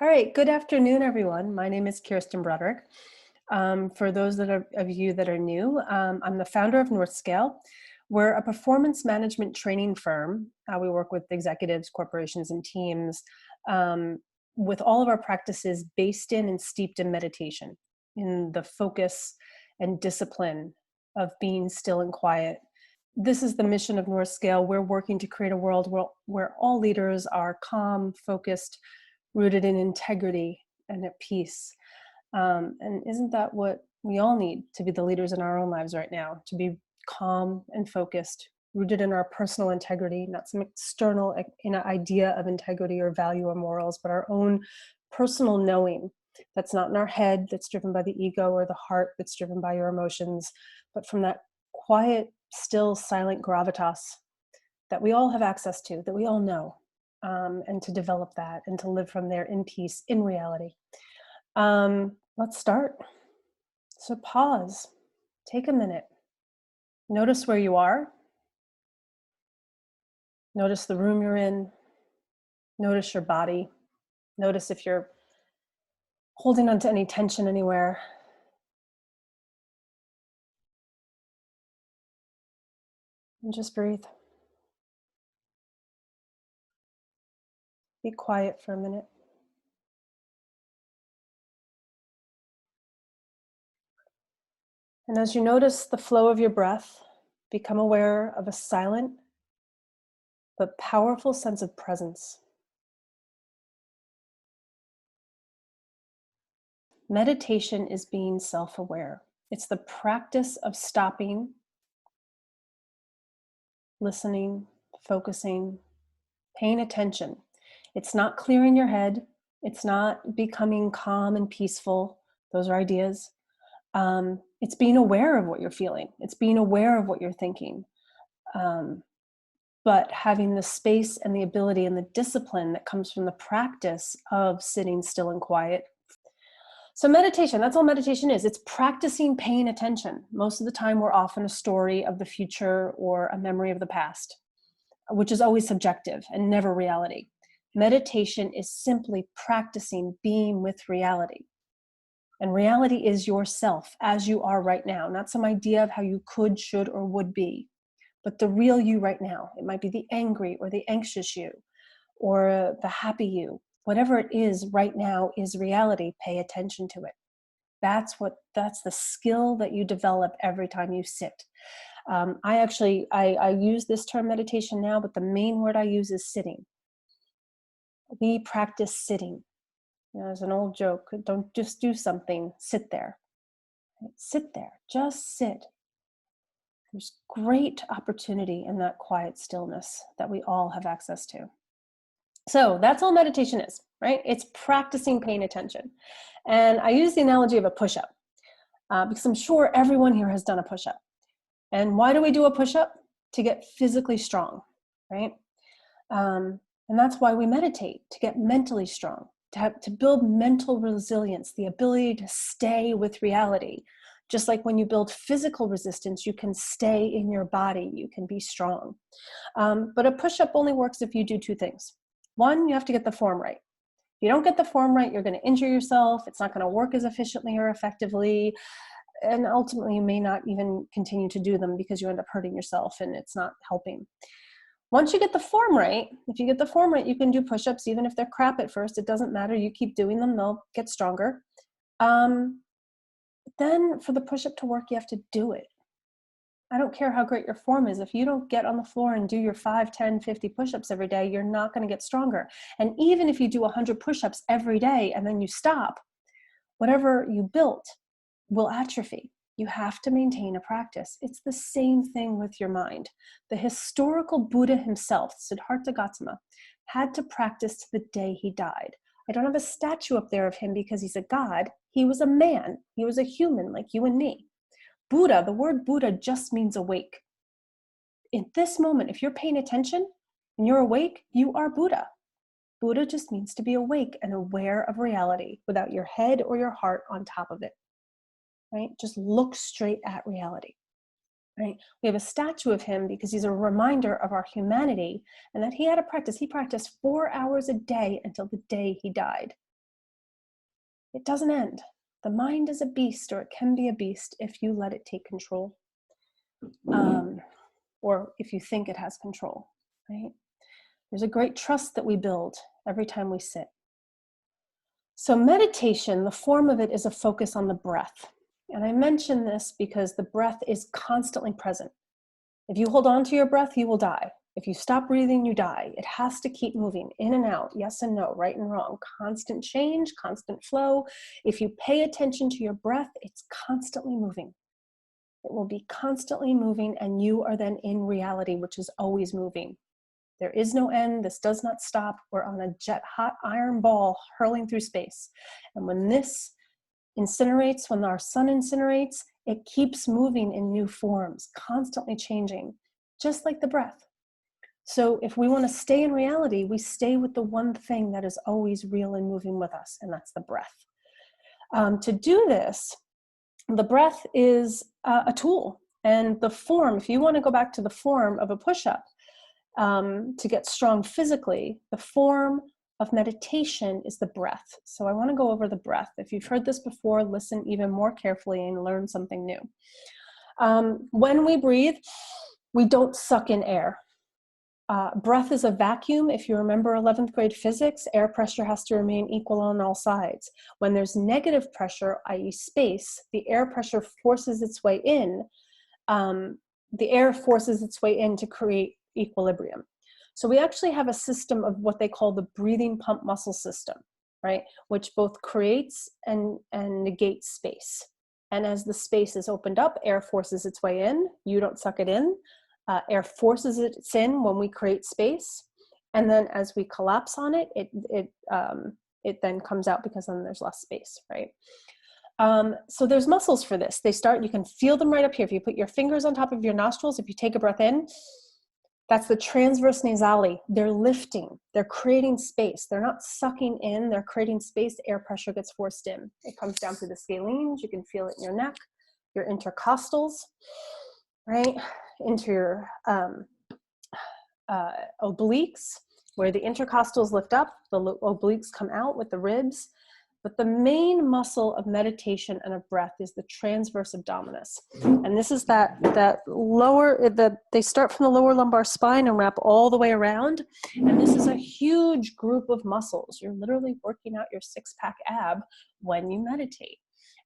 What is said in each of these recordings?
All right, good afternoon, everyone. My name is Kirsten Broderick. For those of you that are new, I'm the founder of Northscale. We're a performance management training firm. We work with executives, corporations, and teams with all of our practices based in and steeped in meditation, in the focus and discipline of being still and quiet. This is the mission of Northscale. We're working to create a world where all leaders are calm, focused, rooted in integrity and at peace. And isn't that what we all need to be the leaders in our own lives right now? To be calm and focused, rooted in our personal integrity, not some external idea of integrity or value or morals, but our own personal knowing that's not in our head, that's driven by the ego, or the heart that's driven by your emotions, but from that quiet, still, silent gravitas that we all have access to, that we all know. And to develop that and to live from there in peace, in reality. Let's start. So pause, take a minute, notice where you are, notice the room you're in, notice your body, notice if you're holding on to any tension anywhere. And just breathe. Be quiet for a minute. And as you notice the flow of your breath, become aware of a silent but powerful sense of presence. Meditation is being self-aware. It's the practice of stopping, listening, focusing, paying attention. It's not clearing your head. It's not becoming calm and peaceful. Those are ideas. It's being aware of what you're feeling. It's being aware of what you're thinking. But having the space and the ability and the discipline that comes from the practice of sitting still and quiet. So meditation, that's all meditation is. It's practicing paying attention. Most of the time we're often a story of the future or a memory of the past, which is always subjective and never reality. Meditation is simply practicing being with reality. And reality is yourself as you are right now, not some idea of how you could, should, or would be, but the real you right now. It might be the angry or the anxious you or the happy you. Whatever it is right now is reality. Pay attention to it. That's the skill that you develop every time you sit. I use this term meditation now, but the main word I use is sitting. We practice sitting. There's an old joke, don't just do something, sit there. Sit there, just sit. There's great opportunity in that quiet stillness that we all have access to. So that's all meditation is, right? It's practicing paying attention. And I use the analogy of a push-up because I'm sure everyone here has done a push-up. And why do we do a push-up? To get physically strong, right? And that's why we meditate, to get mentally strong, to build mental resilience, the ability to stay with reality. Just like when you build physical resistance, you can stay in your body, you can be strong. But a push-up only works if you do two things. One, you have to get the form right. If you don't get the form right, you're going to injure yourself. It's not going to work as efficiently or effectively. And ultimately, you may not even continue to do them because you end up hurting yourself and it's not helping. Once you get the form right, if you get the form right, you can do push-ups even if they're crap at first. It doesn't matter. You keep doing them. They'll get stronger. Then for the push-up to work, you have to do it. I don't care how great your form is. If you don't get on the floor and do your 5, 10, 50 push-ups every day, you're not going to get stronger. And even if you do 100 push-ups every day and then you stop, whatever you built will atrophy. You have to maintain a practice. It's the same thing with your mind. The historical Buddha himself, Siddhartha Gautama, had to practice to the day he died. I don't have a statue up there of him because he's a god. He was a man. He was a human like you and me. Buddha, the word Buddha just means awake. In this moment, if you're paying attention and you're awake, you are Buddha. Buddha just means to be awake and aware of reality without your head or your heart on top of it, right? Just look straight at reality, right? We have a statue of him because he's a reminder of our humanity and that he had a practice. He practiced 4 hours a day until the day he died. It doesn't end. The mind is a beast, or it can be a beast if you let it take control, or if you think it has control, right? There's a great trust that we build every time we sit. So meditation, the form of it is a focus on the breath. And I mention this because the breath is constantly present. If you hold on to your breath, you will die. If you stop breathing, you die. It has to keep moving in and out, yes and no, right and wrong, constant change, constant flow. If you pay attention to your breath, it's constantly moving. It will be constantly moving, and you are then in reality, which is always moving. There is no end. This does not stop. We're on a jet hot iron ball hurling through space. And when this incinerates, when our sun incinerates, it keeps moving in new forms, constantly changing, just like the breath. So if we want to stay in reality, we stay with the one thing that is always real and moving with us, and that's the breath. To do this, the breath is a tool. And the form, if you want to go back to the form of a push-up, to get strong physically, the form of meditation is the breath. So I want to go over the breath. If you've heard this before, listen even more carefully and learn something new. When we breathe, we don't suck in air. Breath is a vacuum. If you remember 11th grade physics, air pressure has to remain equal on all sides. When there's negative pressure, i.e. space, the air pressure forces its way in. The air forces its way in to create equilibrium. So we actually have a system of what they call the breathing pump muscle system, right? Which both creates and negates space. And as the space is opened up, air forces its way in. You don't suck it in. Air forces its in when we create space. And then as we collapse on it, it then comes out because then there's less space, right? So there's muscles for this. You can feel them right up here. If you put your fingers on top of your nostrils, if you take a breath in, that's the transverse nasali. They're lifting, they're creating space. They're not sucking in, they're creating space. Air pressure gets forced in. It comes down through the scalenes. You can feel it in your neck, your intercostals, right? Into your obliques, where the intercostals lift up, the obliques come out with the ribs. But the main muscle of meditation and of breath is the transverse abdominis. And this is that lower, they start from the lower lumbar spine and wrap all the way around. And this is a huge group of muscles. You're literally working out your six-pack ab when you meditate.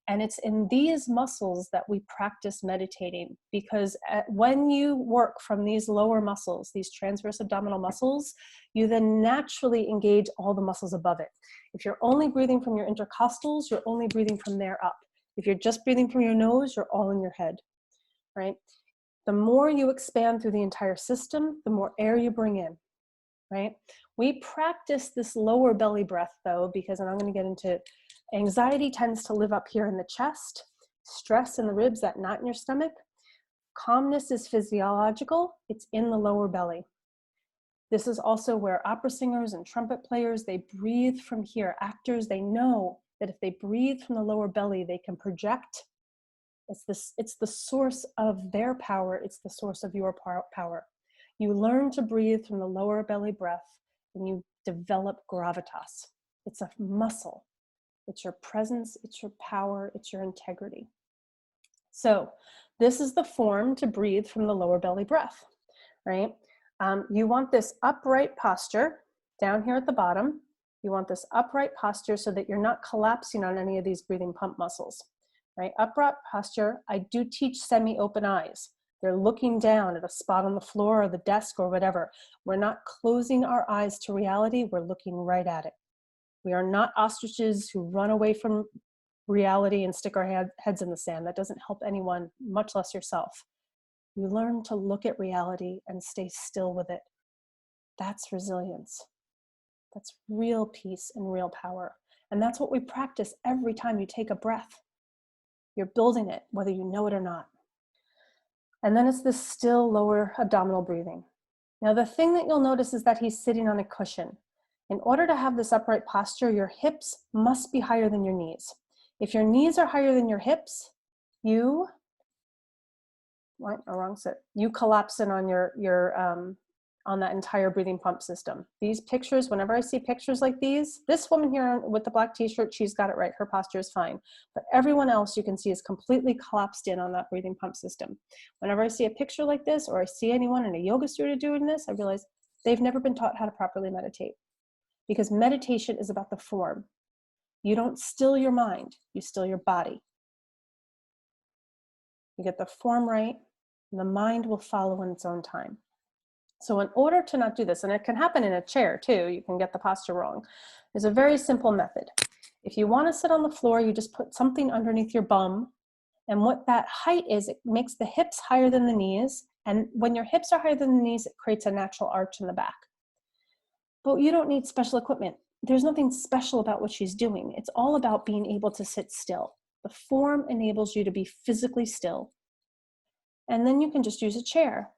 And it's in these muscles that we practice meditating, because when you work from these lower muscles, these transverse abdominal muscles, you then naturally engage all the muscles above it. If you're only breathing from your intercostals, you're only breathing from there up. If you're just breathing from your nose, you're all in your head, right? The more you expand through the entire system, the more air you bring in, right? We practice this lower belly breath though, because, and I'm going to get into, anxiety tends to live up here in the chest, stress in the ribs, that knot in your stomach. Calmness is physiological, it's in the lower belly. This is also where opera singers and trumpet players, they breathe from here. Actors, they know that if they breathe from the lower belly, they can project. It's the source of their power. It's the source of your power. You learn to breathe from the lower belly breath and you develop gravitas. It's a muscle. It's your presence, it's your power, it's your integrity. So this is the form to breathe from the lower belly breath, right? You want this upright posture down here at the bottom. You want this upright posture so that you're not collapsing on any of these breathing pump muscles, right? Upright posture. I do teach semi-open eyes. They're looking down at a spot on the floor or the desk or whatever. We're not closing our eyes to reality. We're looking right at it. We are not ostriches who run away from reality and stick our heads in the sand. That doesn't help anyone, much less yourself. You learn to look at reality and stay still with it. That's resilience. That's real peace and real power. And that's what we practice every time you take a breath. You're building it, whether you know it or not. And then it's this still lower abdominal breathing. Now, the thing that you'll notice is that he's sitting on a cushion. In order to have this upright posture, your hips must be higher than your knees. If your knees are higher than your hips, you collapse in on on that entire breathing pump system. These pictures, whenever I see pictures like these, this woman here with the black t-shirt, she's got it right. Her posture is fine. But everyone else you can see is completely collapsed in on that breathing pump system. Whenever I see a picture like this, or I see anyone in a yoga studio doing this, I realize they've never been taught how to properly meditate. Because meditation is about the form. You don't still your mind, you still your body. You get the form right, and the mind will follow in its own time. So in order to not do this, and it can happen in a chair too, you can get the posture wrong. There's a very simple method. If you want to sit on the floor, you just put something underneath your bum. And what that height is, it makes the hips higher than the knees. And when your hips are higher than the knees, it creates a natural arch in the back. But you don't need special equipment. There's nothing special about what she's doing. It's all about being able to sit still. The form enables you to be physically still. And then you can just use a chair.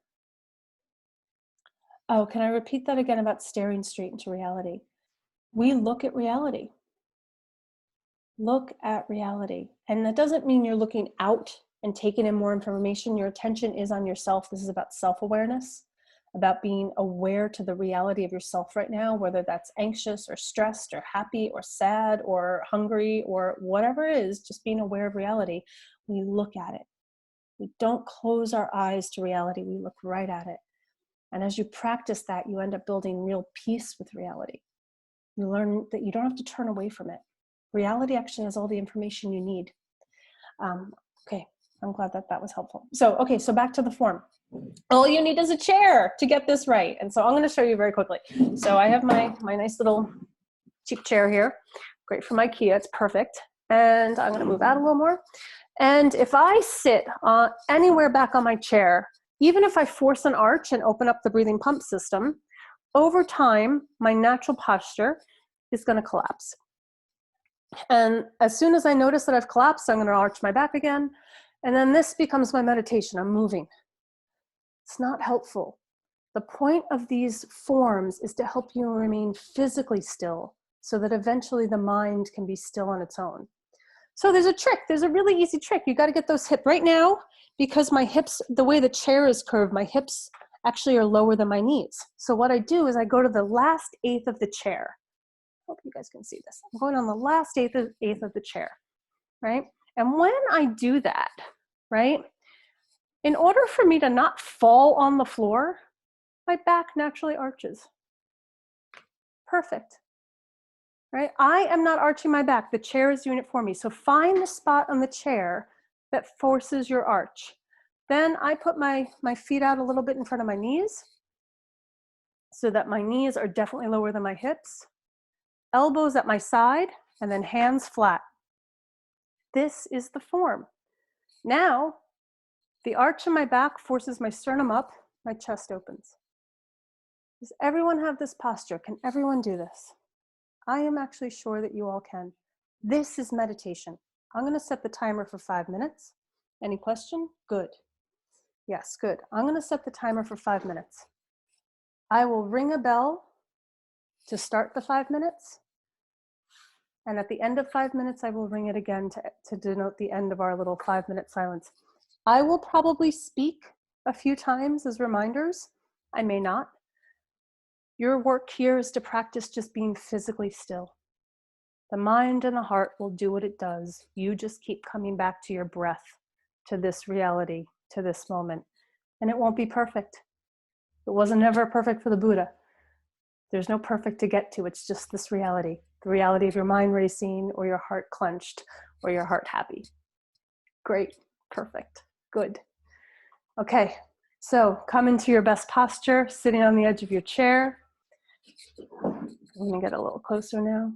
Oh, can I repeat that again about staring straight into reality? We look at reality. Look at reality. And that doesn't mean you're looking out and taking in more information. Your attention is on yourself. This is about self-awareness, about being aware to the reality of yourself right now, whether that's anxious or stressed or happy or sad or hungry or whatever it is, just being aware of reality. We look at it. We don't close our eyes to reality. We look right at it. And as you practice that, you end up building real peace with reality. You learn that you don't have to turn away from it. Reality actually has all the information you need. Okay, I'm glad that that was helpful. So, okay, so back to the form. All you need is a chair to get this right. And so I'm going to show you very quickly. So I have my nice little cheap chair here. Great from IKEA, it's perfect. And I'm going to move out a little more. And if I sit anywhere back on my chair, even if I force an arch and open up the breathing pump system, over time, my natural posture is going to collapse. And as soon as I notice that I've collapsed, I'm going to arch my back again. And then this becomes my meditation. I'm moving. It's not helpful. The point of these forms is to help you remain physically still so that eventually the mind can be still on its own. So there's a trick. There's a really easy trick. You got to get those hips right now, because my hips, the way the chair is curved, my hips actually are lower than my knees. So what I do is I go to the last eighth of the chair. Hope you guys can see this. I'm going on the last eighth of the chair, right? And when I do that, right, in order for me to not fall on the floor, my back naturally arches. Perfect. Right? I am not arching my back. The chair is doing it for me. So find the spot on the chair that forces your arch. Then I put my feet out a little bit in front of my knees so that my knees are definitely lower than my hips. Elbows at my side, and then hands flat. This is the form. Now, the arch in my back forces my sternum up, my chest opens. Does everyone have this posture? Can everyone do this? I am actually sure that you all can. This is meditation. I'm going to set the timer for 5 minutes. Any question? Good. Yes, good. I'm going to set the timer for 5 minutes. I will ring a bell to start the 5 minutes. And at the end of 5 minutes, I will ring it again to denote the end of our little 5-minute silence. I will probably speak a few times as reminders. I may not. Your work here is to practice just being physically still. The mind and the heart will do what it does. You just keep coming back to your breath, to this reality, to this moment. And it won't be perfect. It wasn't ever perfect for the Buddha. There's no perfect to get to. It's just this reality. The reality of your mind racing, or your heart clenched, or your heart happy. Great. Perfect. Good. Okay. So come into your best posture, sitting on the edge of your chair. I'm going to get a little closer now.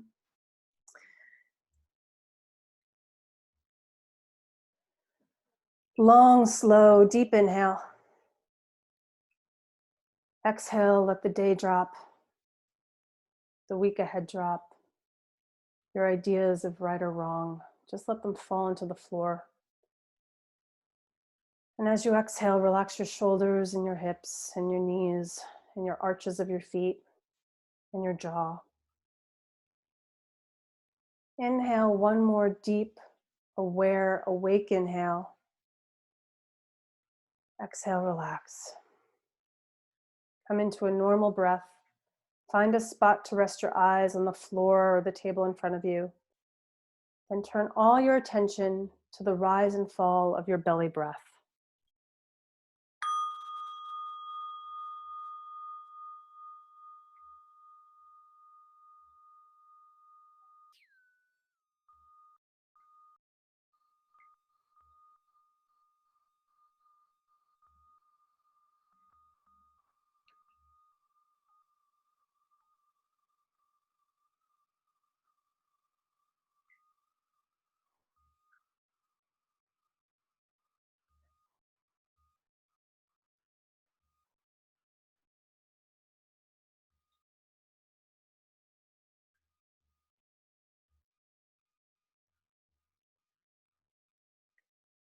Long, slow, deep inhale. Exhale, let the day drop, the week ahead drop. Your ideas of right or wrong, just let them fall into the floor. And as you exhale, relax your shoulders and your hips and your knees and your arches of your feet and your jaw. Inhale, one more deep, aware, awake inhale. Exhale, relax. Come into a normal breath. Find a spot to rest your eyes on the floor or the table in front of you. Then turn all your attention to the rise and fall of your belly breath.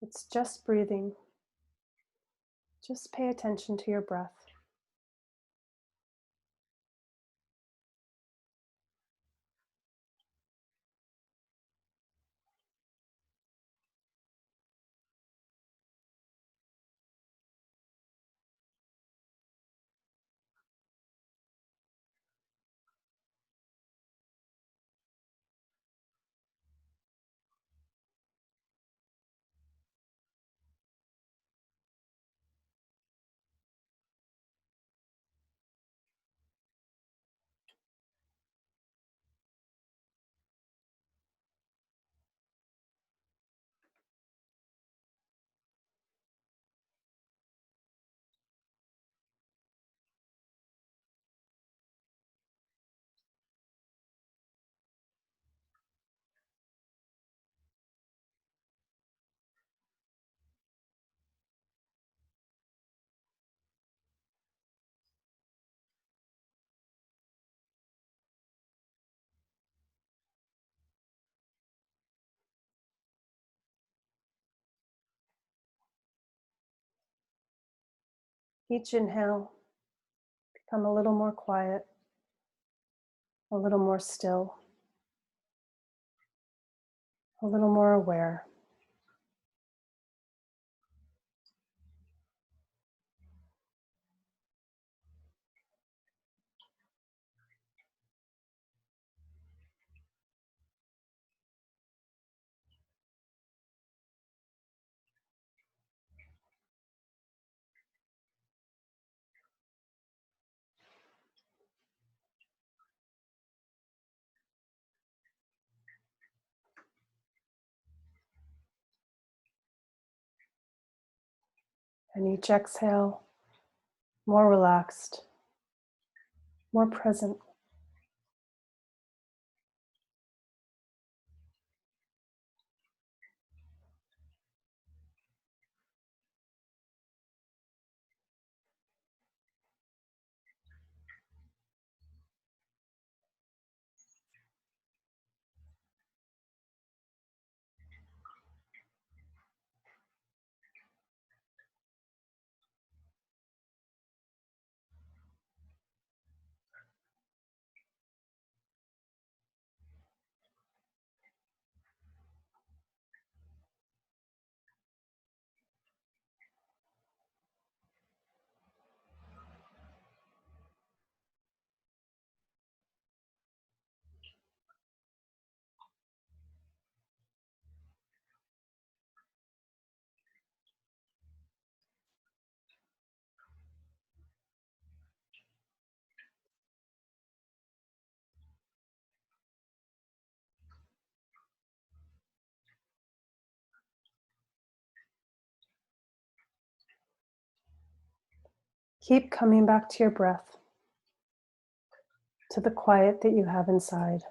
It's just breathing. Just pay attention to your breath. Each inhale, become a little more quiet, a little more still, a little more aware. And each exhale, more relaxed, more present. Keep coming back to your breath, to the quiet that you have inside.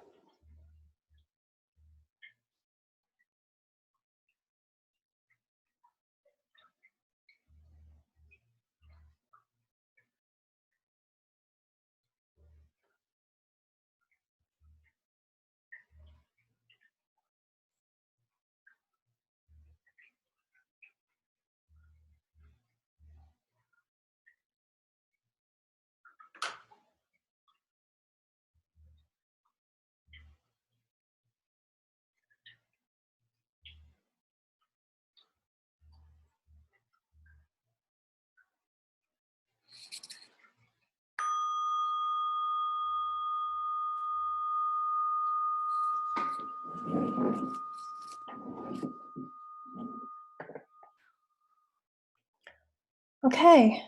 Okay,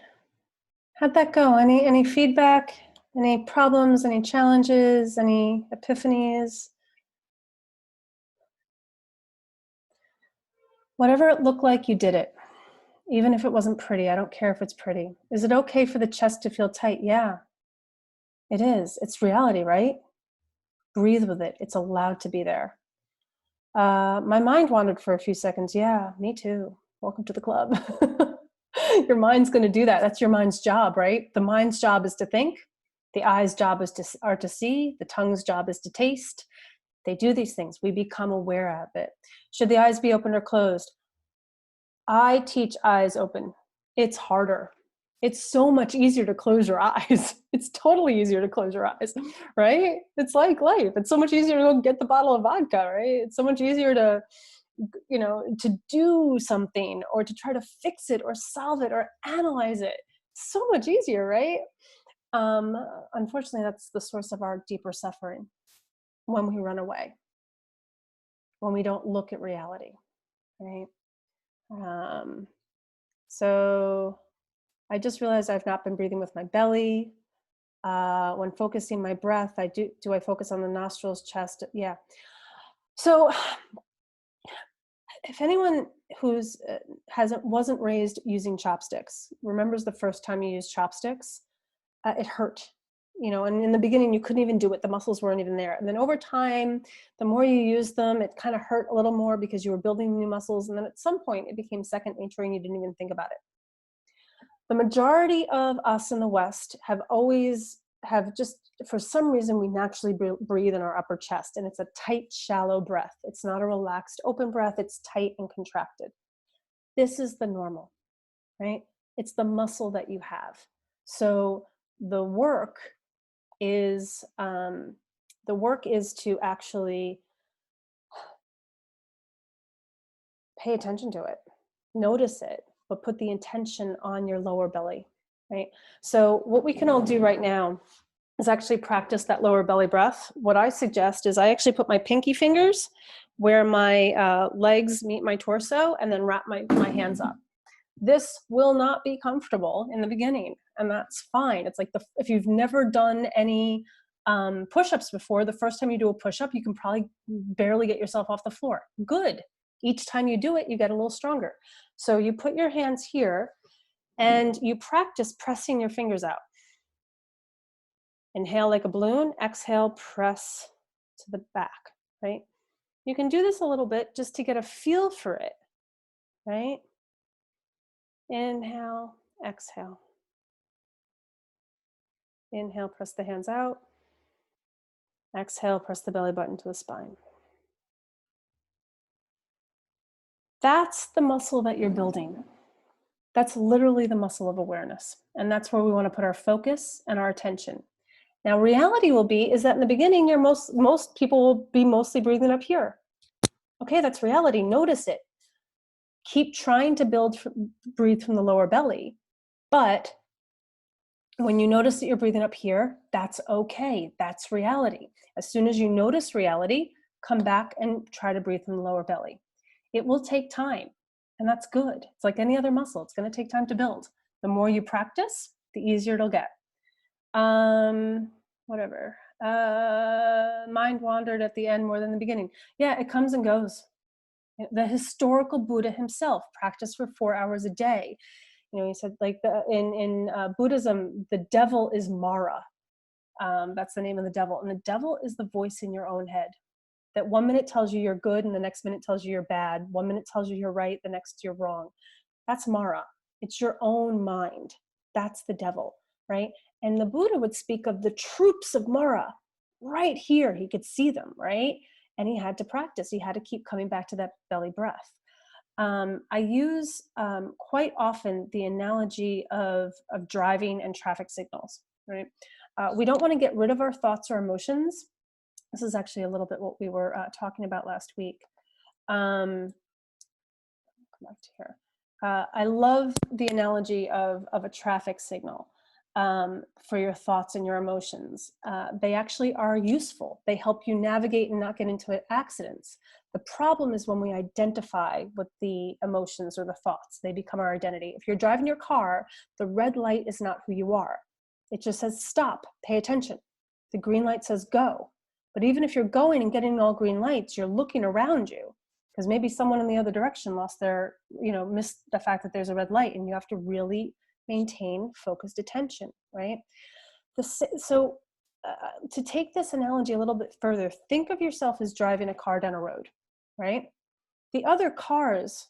how'd that go? Any feedback? Any problems? Any challenges? Any epiphanies? Whatever it looked like, you did it. Even if it wasn't pretty, I don't care if it's pretty. Is it okay for the chest to feel tight? Yeah, it is. It's reality, right? Breathe with it. It's allowed to be there. My mind wandered for a few seconds. Yeah, me too. Welcome to the club. Your mind's going to do that. That's your mind's job, right? The mind's job is to think. The eye's job are to see. The tongue's job is to taste. They do these things. We become aware of it. Should the eyes be open or closed? I teach eyes open. It's harder. It's so much easier to close your eyes. It's totally easier to close your eyes, right? It's like life. It's so much easier to go get the bottle of vodka, right? It's so much easier to, to do something or to try to fix it or solve it or analyze it. So much easier, right? Um, Unfortunately, that's the source of our deeper suffering when we run away, when we don't look at reality, right? Um, so I just realized I've not been breathing with my belly. When focusing my breath, do I focus on the nostrils, chest? Yeah. So if anyone who's hasn't wasn't raised using chopsticks remembers the first time you used chopsticks, it hurt. And in the beginning you couldn't even do it. The muscles weren't even there. And then over time, the more you use them, it kind of hurt a little more because you were building new muscles. And then at some point it became second nature and you didn't even think about it. The majority of us in the West have just, for some reason, we naturally breathe in our upper chest, and it's a tight, shallow breath. It's not a relaxed, open breath. It's tight and contracted. This is the normal, right? It's the muscle that you have. So the work is to actually pay attention to it, notice it, but put the intention on your lower belly, right? So what we can all do right now is actually practice that lower belly breath. What I suggest is I actually put my pinky fingers where my legs meet my torso and then wrap my hands up. This will not be comfortable in the beginning, and that's fine. It's like if you've never done any push-ups before, the first time you do a push-up, you can probably barely get yourself off the floor. Good. Each time you do it, you get a little stronger. So you put your hands here and you practice pressing your fingers out. Inhale like a balloon, exhale, press to the back, right? You can do this a little bit just to get a feel for it, right? Inhale, exhale. Inhale, press the hands out. Exhale, press the belly button to the spine. That's the muscle that you're building. That's literally the muscle of awareness. And that's where we want to put our focus and our attention. Now, reality will be is that in the beginning, most people will be mostly breathing up here. Okay, that's reality. Notice it. Keep trying to breathe from the lower belly. But when you notice that you're breathing up here, that's okay. That's reality. As soon as you notice reality, come back and try to breathe from the lower belly. It will take time, and that's good. It's like any other muscle. It's going to take time to build. The more you practice, the easier it'll get. Whatever. Mind wandered at the end more than the beginning. Yeah, it comes and goes. The historical Buddha himself practiced for 4 hours a day. He said like in Buddhism, the devil is Mara. That's the name of the devil. And the devil is the voice in your own head that 1 minute tells you you're good and the next minute tells you you're bad. 1 minute tells you you're right, the next you're wrong. That's Mara. It's your own mind. That's the devil, right? And the Buddha would speak of the troops of Mara right here. He could see them, right? And he had to practice. He had to keep coming back to that belly breath. I use quite often the analogy of driving and traffic signals, right? We don't want to get rid of our thoughts or emotions. This is actually a little bit what we were talking about last week. Come back to here. I love the analogy of a traffic signal for your thoughts and your emotions. They actually are useful. They help you navigate and not get into accidents. The problem is when we identify with the emotions or the thoughts, they become our identity. If you're driving your car, the red light is not who you are. It just says stop, pay attention. The green light says go. But even if you're going and getting all green lights, you're looking around you because maybe someone in the other direction missed the fact that there's a red light, and you have to really maintain focused attention, right? So to take this analogy a little bit further, think of yourself as driving a car down a road, right? The other cars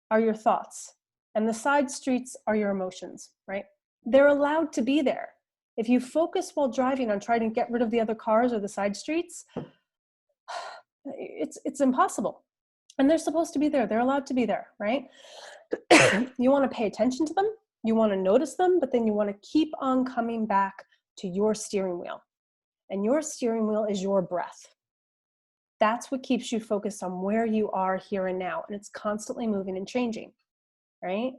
are your thoughts, and the side streets are your emotions, right? They're allowed to be there. If you focus while driving on trying to get rid of the other cars or the side streets, it's impossible. And they're supposed to be there. They're allowed to be there, right? You want to pay attention to them. You want to notice them, but then you want to keep on coming back to your steering wheel. And your steering wheel is your breath. That's what keeps you focused on where you are here and now. And it's constantly moving and changing, right?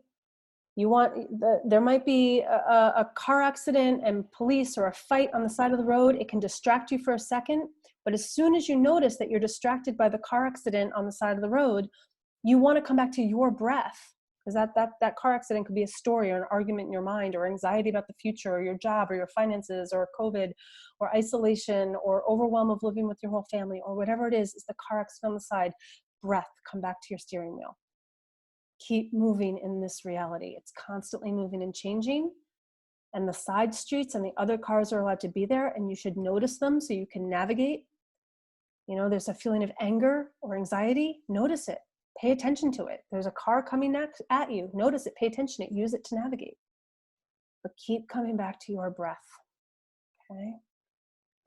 There might be a car accident and police or a fight on the side of the road. It can distract you for a second. But as soon as you notice that you're distracted by the car accident on the side of the road, you want to come back to your breath, because that car accident could be a story or an argument in your mind, or anxiety about the future, or your job, or your finances, or COVID, or isolation, or overwhelm of living with your whole family, or whatever it is the car accident on the side. Breath, come back to your steering wheel. Keep moving in this reality. It's constantly moving and changing. And the side streets and the other cars are allowed to be there, and you should notice them so you can navigate. There's a feeling of anger or anxiety. Notice it. Pay attention to it. There's a car coming next at you. Notice it. Pay attention to it. Use it to navigate. But keep coming back to your breath. Okay.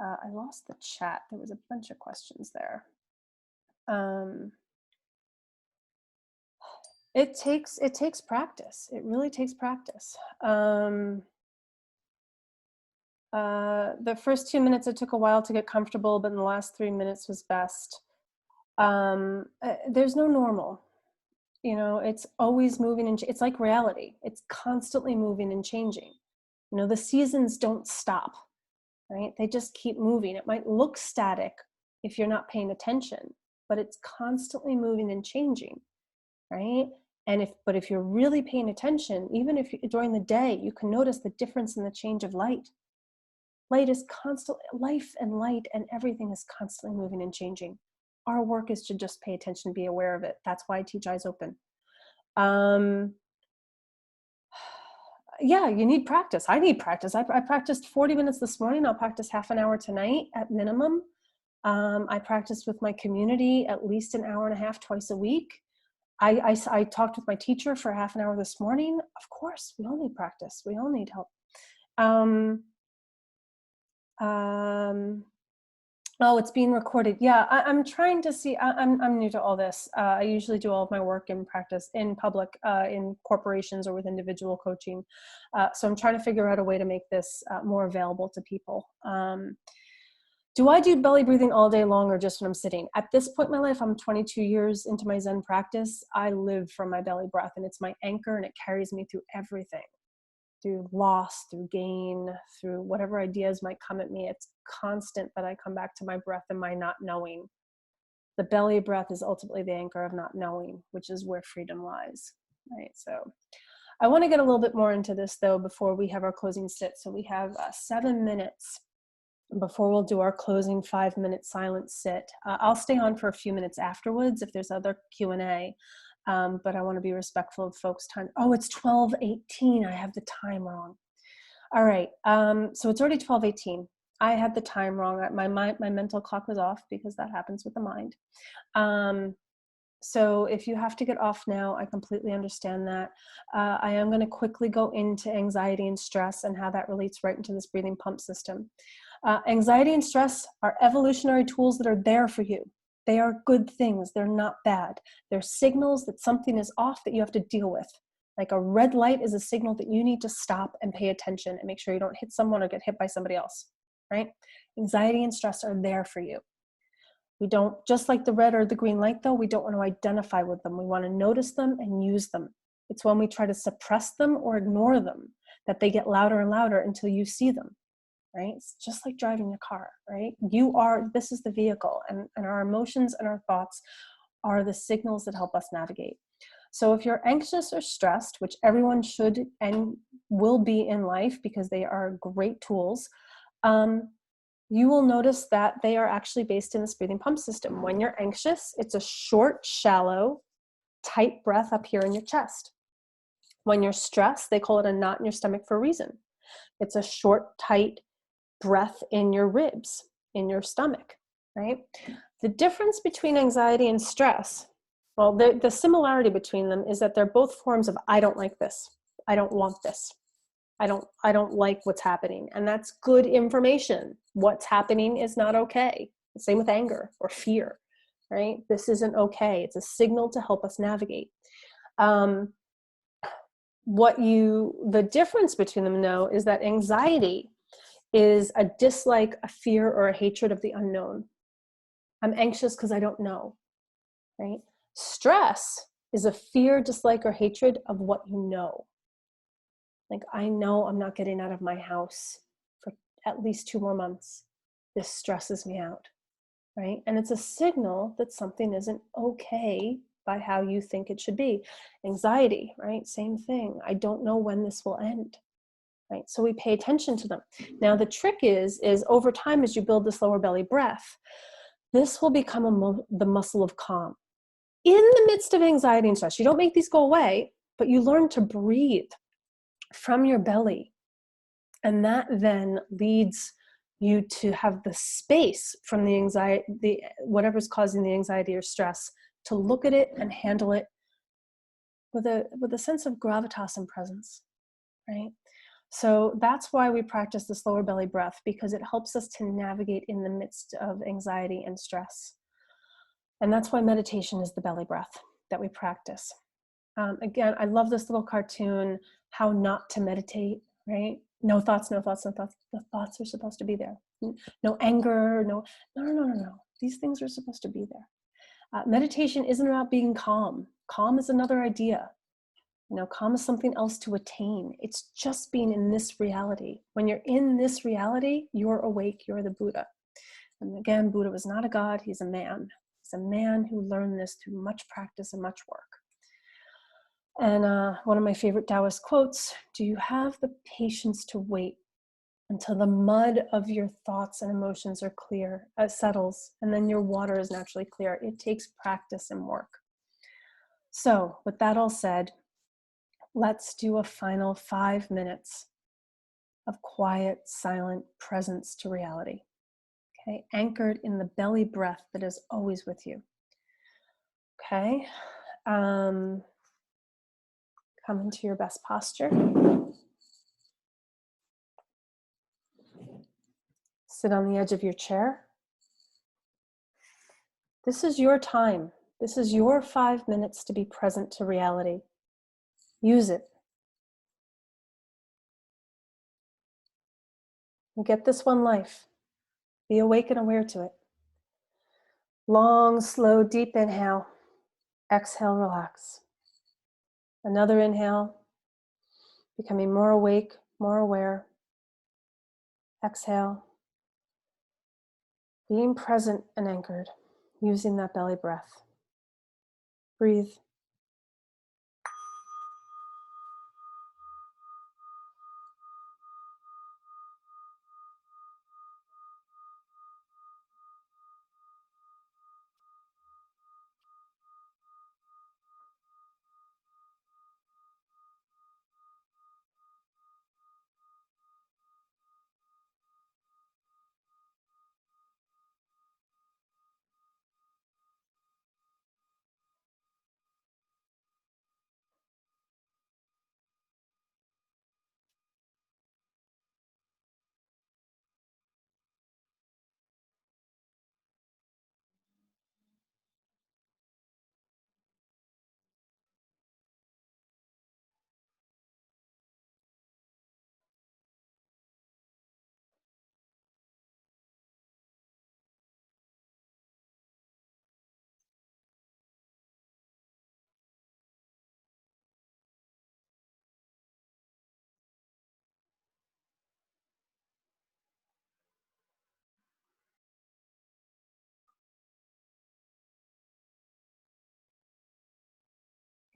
I lost the chat. There was a bunch of questions there. It takes practice. It really takes practice. The first 2 minutes, it took a while to get comfortable, but in the last 3 minutes was best. There's no normal. It's always moving, and it's like reality. It's constantly moving and changing. The seasons don't stop, right? They just keep moving. It might look static if you're not paying attention, but it's constantly moving and changing, right? But if you're really paying attention, even if during the day, you can notice the difference in the change of light. Light is constant, life and light and everything is constantly moving and changing. Our work is to just pay attention, be aware of it. That's why I teach eyes open. Yeah, you need practice. I need practice. I practiced 40 minutes this morning. I'll practice half an hour tonight at minimum. I practiced with my community at least an hour and a half twice a week. I talked with my teacher for half an hour this morning. Of course, we all need practice. We all need help. Oh, it's being recorded. Yeah, I'm trying to see. I'm new to all this. I usually do all of my work in practice in public, in corporations or with individual coaching. So I'm trying to figure out a way to make this more available to people. Do I do belly breathing all day long or just when I'm sitting? At this point in my life, I'm 22 years into my Zen practice. I live from my belly breath, and it's my anchor, and it carries me through everything. Through loss, through gain, through whatever ideas might come at me. It's constant that I come back to my breath and my not knowing. The belly breath is ultimately the anchor of not knowing, which is where freedom lies, right? So I want to get a little bit more into this though before we have our closing sit. So we have 7 minutes before we'll do our closing 5-minute silent sit. I'll stay on for a few minutes afterwards if there's other Q&A. But I want to be respectful of folks' time. Oh, it's 12:18. I have the time wrong. All right. So it's already 12:18. I had the time wrong. My mental clock was off because that happens with the mind. So if you have to get off now, I completely understand that. I am going to quickly go into anxiety and stress and how that relates right into this breathing pump system. Anxiety and stress are evolutionary tools that are there for you. They are good things. They're not bad. They're signals that something is off that you have to deal with. Like a red light is a signal that you need to stop and pay attention and make sure you don't hit someone or get hit by somebody else, right? Anxiety and stress are there for you. We don't, just like the red or the green light though, we don't want to identify with them. We want to notice them and use them. It's when we try to suppress them or ignore them that they get louder and louder until you see them. right? It's just like driving a car, right? This is the vehicle, and our emotions and our thoughts are the signals that help us navigate. So if you're anxious or stressed, which everyone should and will be in life because they are great tools, you will notice that they are actually based in this breathing pump system. When you're anxious, it's a short, shallow, tight breath up here in your chest. When you're stressed, they call it a knot in your stomach for a reason. It's a short, tight breath in your ribs, in your stomach, right? The difference between anxiety and stress, well, the similarity between them is that they're both forms of I don't like this. I don't want this. I don't like what's happening. And that's good information. What's happening is not okay. Same with anger or fear, right? This isn't okay. It's a signal to help us navigate. The difference between them, though, is that anxiety is a dislike, a fear, or a hatred of the unknown. I'm anxious because I don't know, right? Stress is a fear, dislike, or hatred of what you know. Like, I know I'm not getting out of my house for at least 2 more months. This stresses me out, right? And it's a signal that something isn't okay by how you think it should be. Anxiety, right? Same thing. I don't know when this will end, right? So we pay attention to them. Now, the trick is over time, as you build this lower belly breath, this will become the muscle of calm. In the midst of anxiety and stress, you don't make these go away, but you learn to breathe from your belly. And that then leads you to have the space from the anxiety, whatever's causing the anxiety or stress, to look at it and handle it with a sense of gravitas and presence, right? So that's why we practice this lower belly breath, because it helps us to navigate in the midst of anxiety and stress. And that's why meditation is the belly breath that we practice. Again, I love this little cartoon, How Not to Meditate, right? No thoughts, no thoughts, no thoughts. The thoughts are supposed to be there. No anger, no. These things are supposed to be there. Meditation isn't about being calm. Calm is another idea. Calm is something else to attain. It's just being in this reality. When you're in this reality, you're awake, you're the Buddha. And again, Buddha was not a god, he's a man. He's a man who learned this through much practice and much work. And one of my favorite Taoist quotes, do you have the patience to wait until the mud of your thoughts and emotions are clear, settles, and then your water is naturally clear? It takes practice and work. So with that all said, let's do a final 5 minutes of quiet, silent presence to reality. Okay, anchored in the belly breath that is always with you. Okay, come into your best posture. Sit on the edge of your chair. This is your time. This is your 5 minutes to be present to reality. Use it. You get this one life. Be awake and aware to it. Long, slow, deep inhale. Exhale, relax. Another inhale. Becoming more awake, more aware. Exhale. Being present and anchored, using that belly breath. Breathe.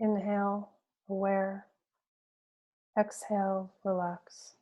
Inhale, aware. Exhale, relax.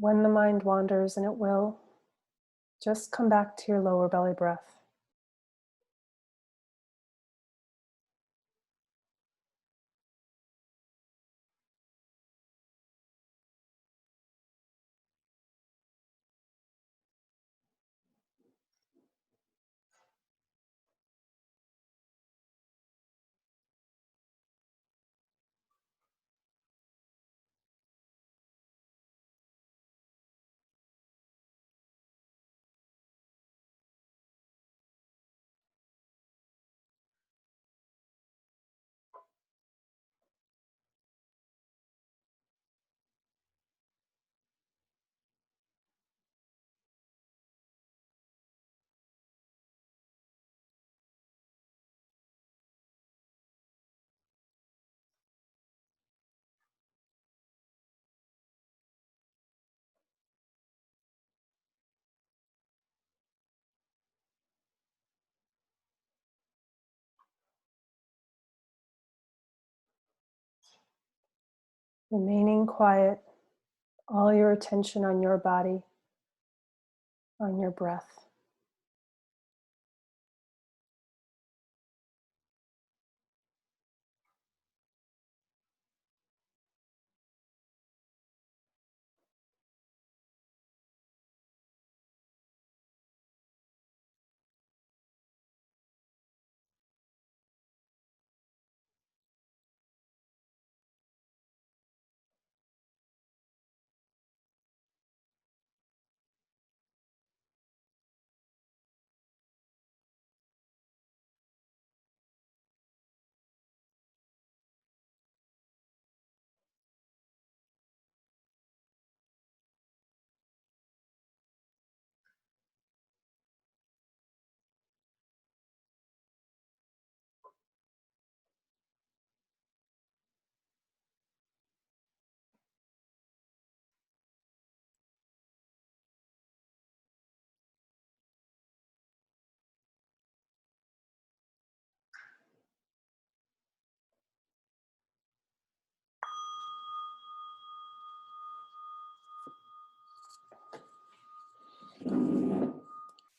When the mind wanders, and it will, just come back to your lower belly breath. Remaining quiet, all your attention on your body, on your breath.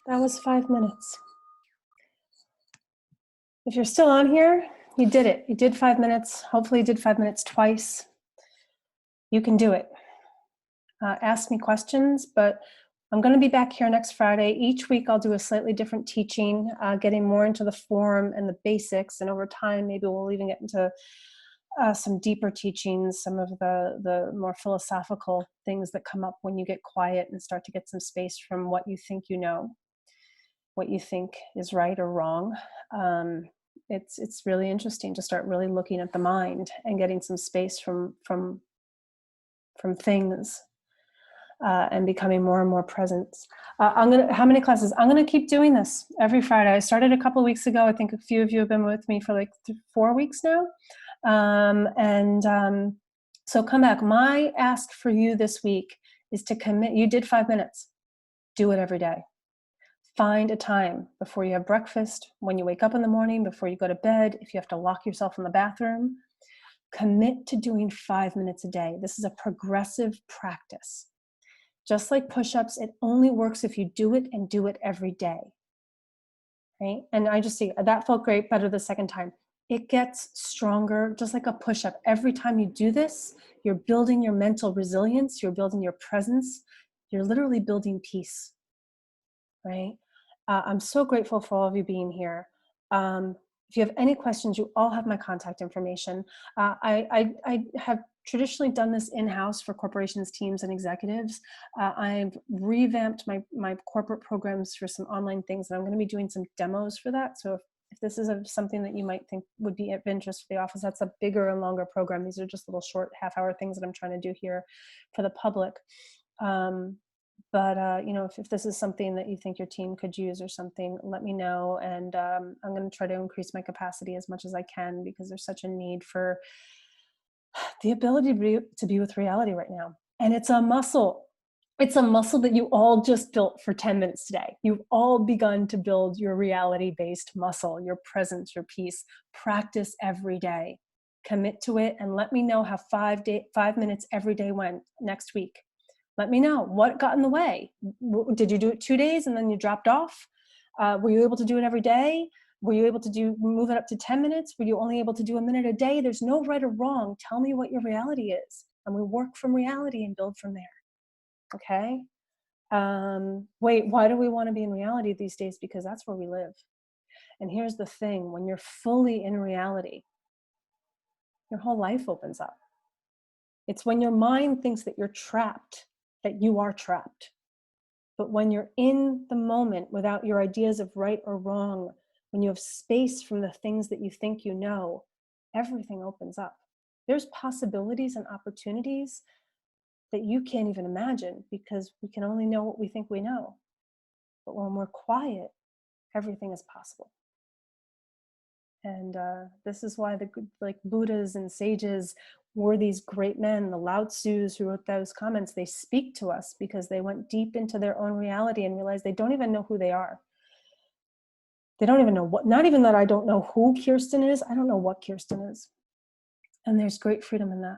That was 5 minutes. If you're still on here, you did it. You did 5 minutes. Hopefully you did 5 minutes twice. You can do it. Ask me questions, but I'm going to be back here next Friday. Each week I'll do a slightly different teaching, getting more into the form and the basics. And over time, maybe we'll even get into some deeper teachings, some of the more philosophical things that come up when you get quiet and start to get some space from what you think you know, what you think is right or wrong. It's really interesting to start really looking at the mind and getting some space from things, and becoming more and more present. How many classes? I'm gonna keep doing this every Friday. I started a couple of weeks ago. I think a few of you have been with me for like 4 weeks now. So come back. My ask for you this week is to commit. You did 5 minutes. Do it every day. Find a time before you have breakfast, when you wake up in the morning, before you go to bed, if you have to lock yourself in the bathroom. Commit to doing 5 minutes a day. This is a progressive practice. Just like push-ups, it only works if you do it and do it every day, right? And I just see that felt great, better the second time. It gets stronger, just like a push-up. Every time you do this, you're building your mental resilience, you're building your presence, you're literally building peace, right? I'm so grateful for all of you being here. If you have any questions, you all have my contact information. I have traditionally done this in-house for corporations, teams, and executives. I've revamped my corporate programs for some online things, and I'm going to be doing some demos for that. So if this is something that you might think would be of interest for the office, that's a bigger and longer program. These are just little short half-hour things that I'm trying to do here for the public. But if this is something that you think your team could use or something, let me know. And I'm going to try to increase my capacity as much as I can, because there's such a need for the ability to be with reality right now. And it's a muscle. It's a muscle that you all just built for 10 minutes today. You've all begun to build your reality-based muscle, your presence, your peace. Practice every day. Commit to it, and let me know how 5 minutes every day went next week. Let me know what got in the way. Did you do it 2 days and then you dropped off? Were you able to do it every day? Were you able to move it up to 10 minutes? Were you only able to do a minute a day? There's no right or wrong. Tell me what your reality is. And we work from reality and build from there. Okay? Wait, why do we want to be in reality these days? Because that's where we live. And here's the thing, when you're fully in reality, your whole life opens up. It's when your mind thinks that you're trapped, that you are trapped. But when you're in the moment without your ideas of right or wrong, when you have space from the things that you think you know, everything opens up. There's possibilities and opportunities that you can't even imagine, because we can only know what we think we know. But when we're quiet, everything is possible. And this is why the Buddhas and sages were these great men. The Lao Tzus who wrote those comments, they speak to us because they went deep into their own reality and realized they don't even know who they are. They don't even know what, not even that I don't know who Kirsten is, I don't know what Kirsten is. And there's great freedom in that.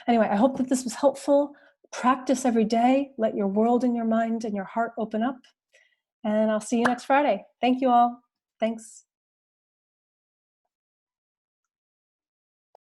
Anyway, I hope that this was helpful. Practice every day. Let your world and your mind and your heart open up. And I'll see you next Friday. Thank you all. Thanks.